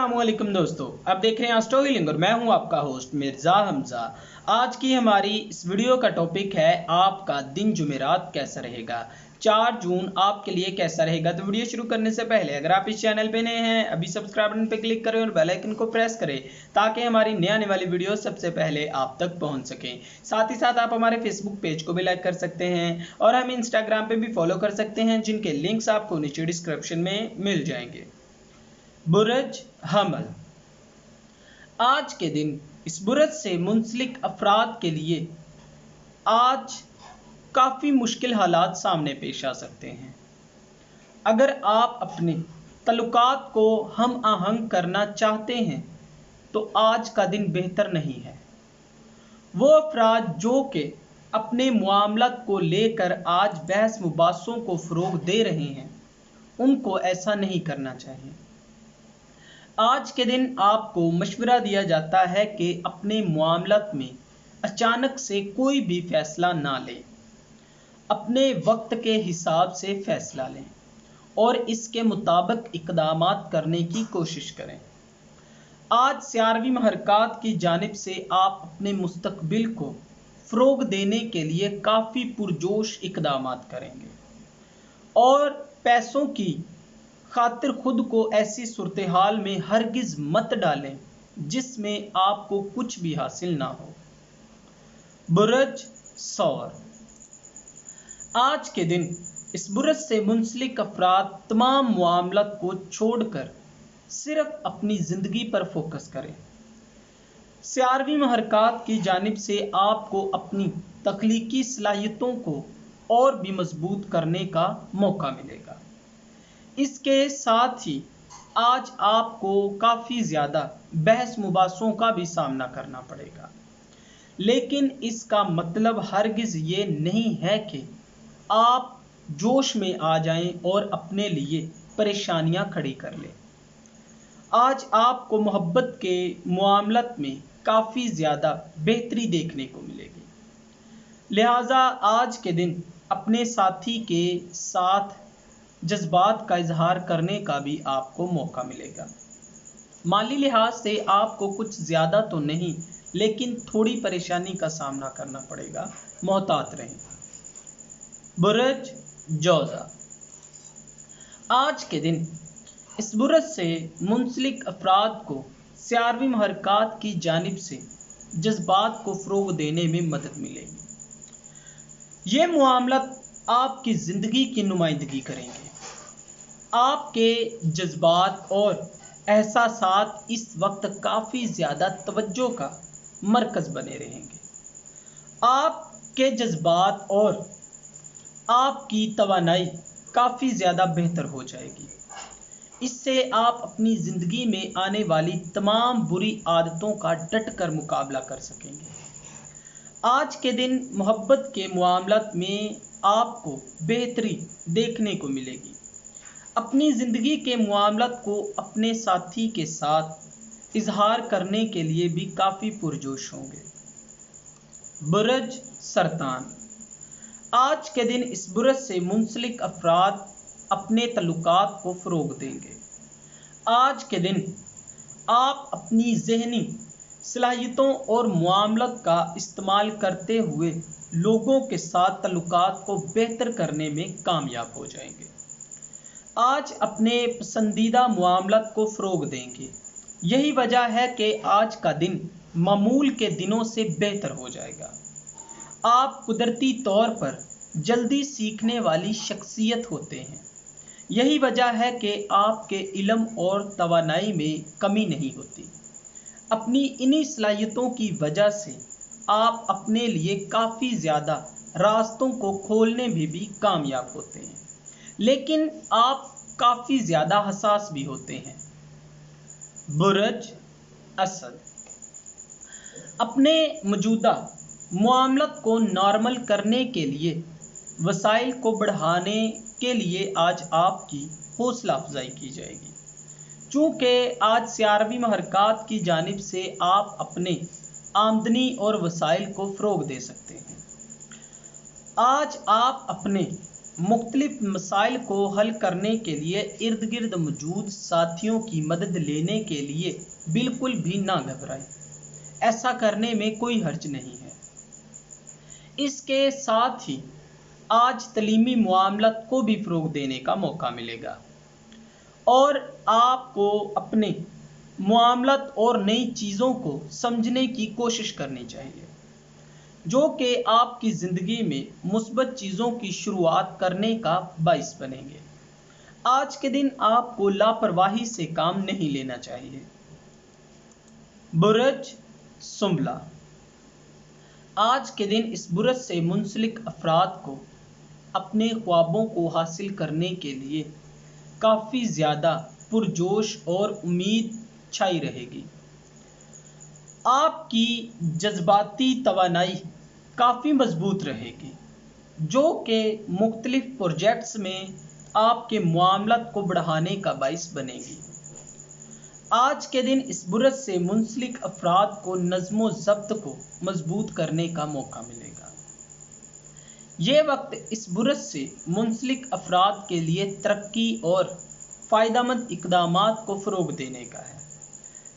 अस्सलामुअलैकुम दोस्तों, आप देख रहे हैं एस्ट्रो हीलिंग और मैं हूं आपका होस्ट मिर्ज़ा हमजा। आज की हमारी इस वीडियो का टॉपिक है आपका दिन जुमेरात कैसा रहेगा। 4 जून आपके लिए कैसा रहेगा। तो वीडियो शुरू करने से पहले अगर आप इस चैनल पे नए हैं अभी सब्सक्राइब बटन पे क्लिक करें और बेल आइकन को प्रेस करें ताकि हमारी नई आने वाली वीडियो सबसे पहले आप तक पहुंच सकें। साथ ही साथ आप हमारे फेसबुक पेज को भी लाइक कर सकते हैं और हम इंस्टाग्राम पे भी फॉलो कर सकते हैं, जिनके लिंक्स आपको नीचे डिस्क्रिप्शन में मिल जाएंगे। बुरज हमल, आज के दिन इस बुरज से मुंसलिक अफराद के लिए आज काफ़ी मुश्किल हालात सामने पेश आ सकते हैं। अगर आप अपने तल्लुकात को हम आहंग करना चाहते हैं तो आज का दिन बेहतर नहीं है। वो अफराद जो कि अपने मामलात को लेकर आज बहस मुबासों को फ़रोग दे रहे हैं, उनको ऐसा नहीं करना चाहिए। आज के दिन आपको मशवरा दिया जाता है कि अपने मामलात में अचानक से कोई भी फैसला ना लें, अपने वक्त के हिसाब से फैसला लें और इसके मुताबिक इक़दामात करने की कोशिश करें। आज सियारवी महरकात की जानिब से आप अपने मुस्तकबिल को फ़रोग देने के लिए काफ़ी पुरजोश इक़दामात करेंगे और पैसों की खातिर खुद को ऐसी सूरत हाल में हरगिज़ मत डालें जिसमें आपको कुछ भी हासिल ना हो। बुरज सौर, आज के दिन इस बुरज से मुंसलिक अफराद तमाम मामलात को छोड़कर सिर्फ अपनी ज़िंदगी पर फोकस करें। सियारवी महरकात की जानिब से आपको अपनी तख्लीकी सलाहियतों को और भी मजबूत करने का मौका मिलेगा। इसके साथ ही आज आपको काफ़ी ज़्यादा बहस मुबासों का भी सामना करना पड़ेगा, लेकिन इसका मतलब हरगिज़ ये नहीं है कि आप जोश में आ जाएं और अपने लिए परेशानियां खड़ी कर लें। आज आपको मोहब्बत के मामलात में काफ़ी ज़्यादा बेहतरी देखने को मिलेगी, लिहाजा आज के दिन अपने साथी के साथ जज्बात का इजहार करने का भी आपको मौका मिलेगा। माली लिहाज से आपको कुछ ज़्यादा तो नहीं लेकिन थोड़ी परेशानी का सामना करना पड़ेगा, मोहतात रहें। बुरज जौज़ा, आज के दिन इस बुरज से मुंसलिक अफराद को सियारवी महरकात की जानिब से जज्बात को फ़रोग देने में मदद मिलेगी। ये मामलात आपकी ज़िंदगी की नुमाइंदगी करेंगे। आपके जज्बात और एहसासात इस वक्त काफ़ी ज़्यादा तवज्जो का मरकज़ बने रहेंगे। आपके जज्बात और आपकी तवानाई काफ़ी ज़्यादा बेहतर हो जाएगी। इससे आप अपनी ज़िंदगी में आने वाली तमाम बुरी आदतों का डट कर मुकाबला कर सकेंगे। आज के दिन मोहब्बत के मामलात में आपको बेहतरी देखने को मिलेगी। अपनी ज़िंदगी के मामलात को अपने साथी के साथ इजहार करने के लिए भी काफ़ी पुरजोश होंगे। बुरज सरतान, आज के दिन इस बुरज से मुंसलिक अफराद अपने तल्लुकात को फ़रोग देंगे। आज के दिन आप अपनी ज़हनी सलाहियतों और मामलात का इस्तेमाल करते हुए लोगों के साथ तल्लुकात को बेहतर करने में कामयाब हो जाएंगे। आज अपने पसंदीदा मामलात को फ़रोग देंगे। यही वजह है कि आज का दिन मामूल के दिनों से बेहतर हो जाएगा। आप कुदरती तौर पर जल्दी सीखने वाली शख्सियत होते हैं। यही वजह है कि आपके इल्म और तवानाई में कमी नहीं होती। अपनी इन्हीं सलाहियतों की वजह से आप अपने लिए काफ़ी ज़्यादा रास्तों को खोलने में भी कामयाब होते हैं, लेकिन आप काफ़ी ज़्यादा हसास भी होते हैं। बुरज असद, अपने मौजूदा मामलात को नॉर्मल करने के लिए वसाइल को बढ़ाने के लिए आज आपकी हौसला अफजाई की जाएगी। चूँकि आज सियारवी महरकात की जानिब से आप अपने आमदनी और वसाइल को फ़रोग दे सकते हैं। आज आप अपने مختلف مسائل کو حل کرنے کے لیے ارد گرد موجود ساتھیوں کی مدد لینے کے لیے بالکل بھی نہ گھبرائیں۔ ایسا کرنے میں کوئی حرج نہیں ہے۔ اس کے ساتھ ہی آج تعلیمی معاملات کو بھی فروغ دینے کا موقع ملے گا اور آپ کو اپنے معاملات اور نئی چیزوں کو سمجھنے کی کوشش کرنی چاہیے، جو کہ آپ کی زندگی میں مثبت چیزوں کی شروعات کرنے کا باعث بنیں گے۔ آج کے دن آپ کو لاپرواہی سے کام نہیں لینا چاہیے۔ برج سنبلہ، آج کے دن اس برج سے منسلک افراد کو اپنے خوابوں کو حاصل کرنے کے لیے کافی زیادہ پرجوش اور امید چھائی رہے گی۔ آپ کی جذباتی توانائی کافی مضبوط رہے گی، جو کہ مختلف پروجیکٹس میں آپ کے معاملات کو بڑھانے کا باعث بنے گی۔ آج کے دن اس برج سے منسلک افراد کو نظم و ضبط کو مضبوط کرنے کا موقع ملے گا۔ یہ وقت اس برج سے منسلک افراد کے لیے ترقی اور فائدہ مند اقدامات کو فروغ دینے کا ہے،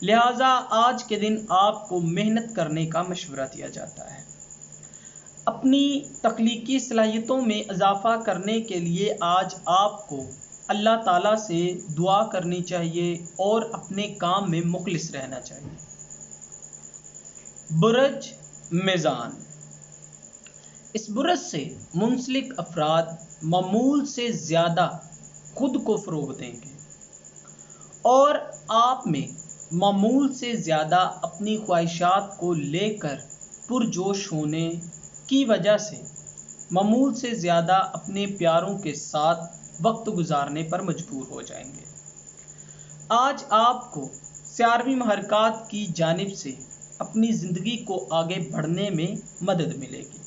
لہذا آج کے دن آپ کو محنت کرنے کا مشورہ دیا جاتا ہے۔ اپنی تخلیقی صلاحیتوں میں اضافہ کرنے کے لیے آج آپ کو اللہ تعالیٰ سے دعا کرنی چاہیے اور اپنے کام میں مخلص رہنا چاہیے۔ برج میزان، اس برج سے منسلک افراد معمول سے زیادہ خود کو فروغ دیں گے اور آپ میں معمول سے زیادہ اپنی خواہشات کو لے کر پرجوش ہونے کی وجہ سے معمول سے زیادہ اپنے پیاروں کے ساتھ وقت گزارنے پر مجبور ہو جائیں گے۔ آج آپ کو سیاروی محرکات کی جانب سے اپنی زندگی کو آگے بڑھنے میں مدد ملے گی۔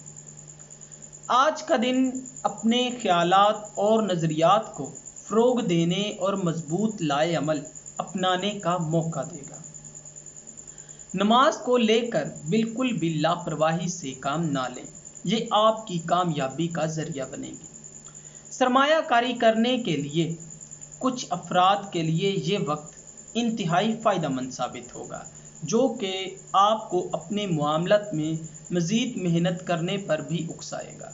آج کا دن اپنے خیالات اور نظریات کو فروغ دینے اور مضبوط لائحہ عمل اپنانے کا موقع دے گا۔ نماز کو لے کر بالکل بھی لاپرواہی سے کام نہ لیں، یہ آپ کی کامیابی کا ذریعہ بنے گی۔ سرمایہ کاری کرنے کے لیے کچھ افراد کے لیے یہ وقت انتہائی فائدہ مند ثابت ہوگا، جو کہ آپ کو اپنے معاملات میں مزید محنت کرنے پر بھی اکسائے گا۔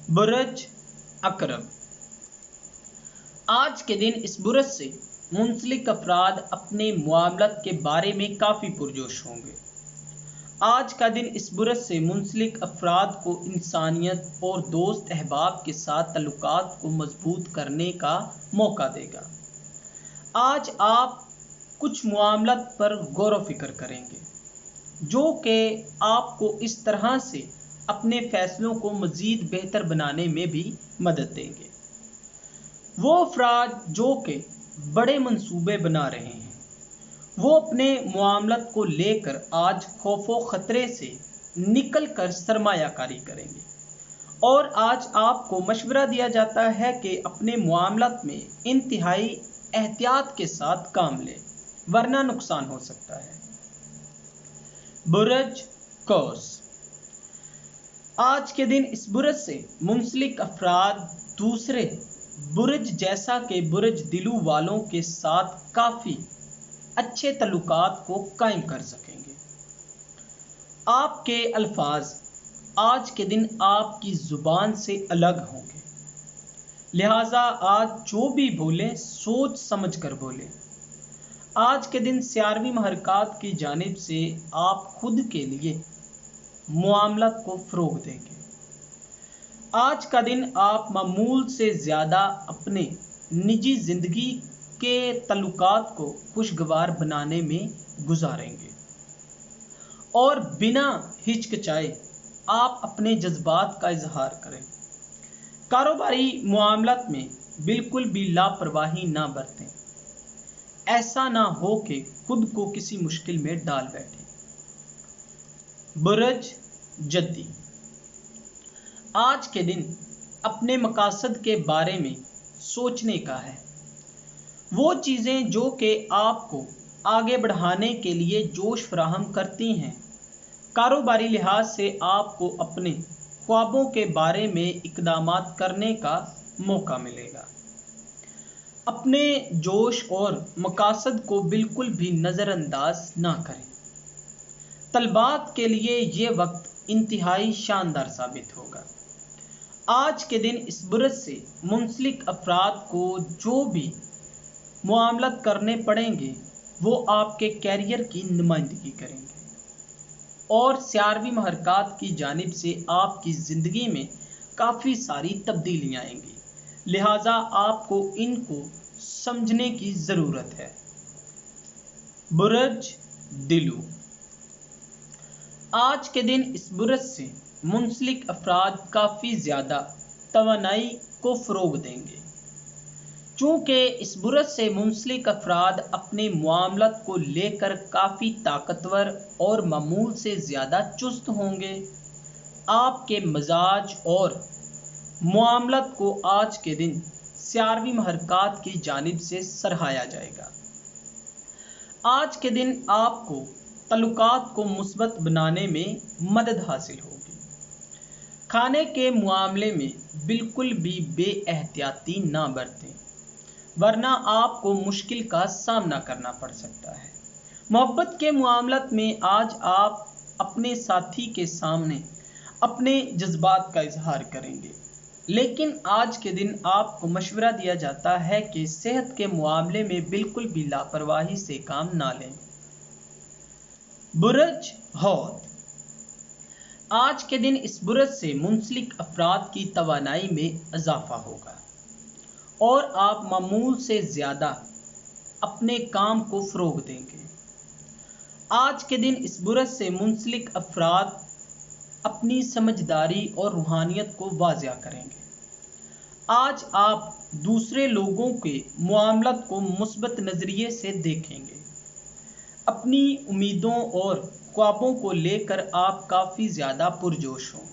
برج عقرب، آج کے دن اس برج سے منسلک افراد اپنے معاملات کے بارے میں کافی پرجوش ہوں گے۔ آج کا دن اس برج سے منسلک افراد کو انسانیت اور دوست احباب کے ساتھ تعلقات کو مضبوط کرنے کا موقع دے گا۔ آج آپ کچھ معاملات پر غور و فکر کریں گے، جو کہ آپ کو اس طرح سے اپنے فیصلوں کو مزید بہتر بنانے میں بھی مدد دیں گے۔ وہ افراد جو کہ بڑے منصوبے بنا رہے ہیں، وہ اپنے معاملات کو لے کر آج خوف و خطرے سے نکل کر سرمایہ کاری کریں گے، اور آج آپ کو مشورہ دیا جاتا ہے کہ اپنے معاملات میں انتہائی احتیاط کے ساتھ کام لیں، ورنہ نقصان ہو سکتا ہے۔ برج قوس، آج کے دن اس برج سے منسلک افراد دوسرے برج جیسا کہ برج دلو والوں کے ساتھ کافی اچھے تعلقات کو قائم کر سکیں گے۔ آپ کے الفاظ آج کے دن آپ کی زبان سے الگ ہوں گے، لہذا آج جو بھی بولیں سوچ سمجھ کر بولیں۔ آج کے دن سیاروی محرکات کی جانب سے آپ خود کے لیے معاملات کو فروغ دیں گے۔ آج کا دن آپ معمول سے زیادہ اپنے نجی زندگی کے تعلقات کو خوشگوار بنانے میں گزاریں گے اور بنا ہچکچائے آپ اپنے جذبات کا اظہار کریں۔ کاروباری معاملات میں بالکل بھی لاپرواہی نہ برتیں، ایسا نہ ہو کہ خود کو کسی مشکل میں ڈال بیٹھیں۔ برج جدی، آج کے دن اپنے مقاصد کے بارے میں سوچنے کا ہے۔ وہ چیزیں جو کہ آپ کو آگے بڑھانے کے لیے جوش فراہم کرتی ہیں، کاروباری لحاظ سے آپ کو اپنے ख्वाबों के बारे में इक़दामात करने का मौका मिलेगा। अपने जोश और मकासद को बिल्कुल भी नज़रअंदाज ना करें। तलबात के लिए ये वक्त इंतहाई शानदार साबित होगा। आज के दिन इस बुरज से मुंसलिक अफराद को जो भी मुआमलत करने पड़ेंगे वो आपके कैरियर की नुमाइंदगी करेंगे और सियारवी महरकात की जानिब से आपकी ज़िंदगी में काफ़ी सारी तब्दीलियाँ आएंगी, लिहाजा आपको इनको समझने की ज़रूरत है। बुरज दिलू, आज के दिन इस बुरज से मुंसलिक अफराद काफ़ी ज़्यादा तवानाई को फ़रोग देंगे। चूँकि इस बुरज से मुंसलिक अफराद अपने मुआमलत को लेकर काफ़ी ताकतवर और मामूल से ज़्यादा चुस्त होंगे। आपके मजाज और मुआमलत को आज के दिन सियारवी महरकात की जानिब से सराहाया जाएगा। आज के दिन आपको तल्लुकात को मुस्बत बनाने में मदद हासिल होगी। खाने के मामले में बिल्कुल भी बेएहतियाती ना बरतें, वरना आपको मुश्किल का सामना करना पड़ सकता है। मोहब्बत के मामलत में आज आप अपने साथी के सामने अपने जज्बात का इजहार करेंगे, लेकिन आज के दिन आपको मशवरा दिया जाता है कि सेहत के मामले में बिल्कुल भी लापरवाही से काम ना लें। बुरज हौद, आज के दिन इस बुरज से मुंसलिक अफराद की तवानाई में इजाफा होगा और आप मामूल से ज़्यादा अपने काम को फ़रोग देंगे। आज के दिन इस बुरज से मुंसलिक अफराद अपनी समझदारी और रूहानियत को वाज़िया करेंगे। आज आप दूसरे लोगों के मुआमलत को मुस्बत नज़रिए से देखेंगे। अपनी उम्मीदों और ख्वाबों को लेकर आप काफ़ी ज़्यादा पुरजोश होंगे।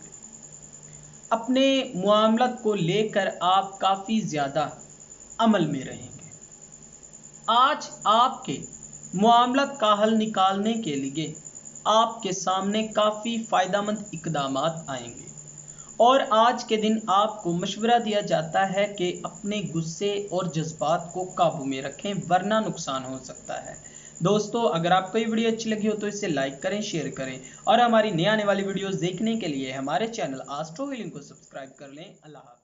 अपने मुआमलत को लेकर आप काफ़ी ज़्यादा अमल में रहेंगे। आज आपके मुआमलत का हल निकालने के लिए आपके सामने काफ़ी फ़ायदेमंद इक़दामात आएंगे और आज के दिन आपको मशवरा दिया जाता है कि अपने गुस्से और जज्बात को काबू में रखें, वरना नुकसान हो सकता है। दोस्तों, अगर आपको ये वीडियो अच्छी लगी हो तो इसे लाइक करें, शेयर करें और हमारी नई आने वाली वीडियोस देखने के लिए हमारे चैनल एस्ट्रो हीलिंग को सब्सक्राइब कर लें। अल्लाह हाफ़िज़।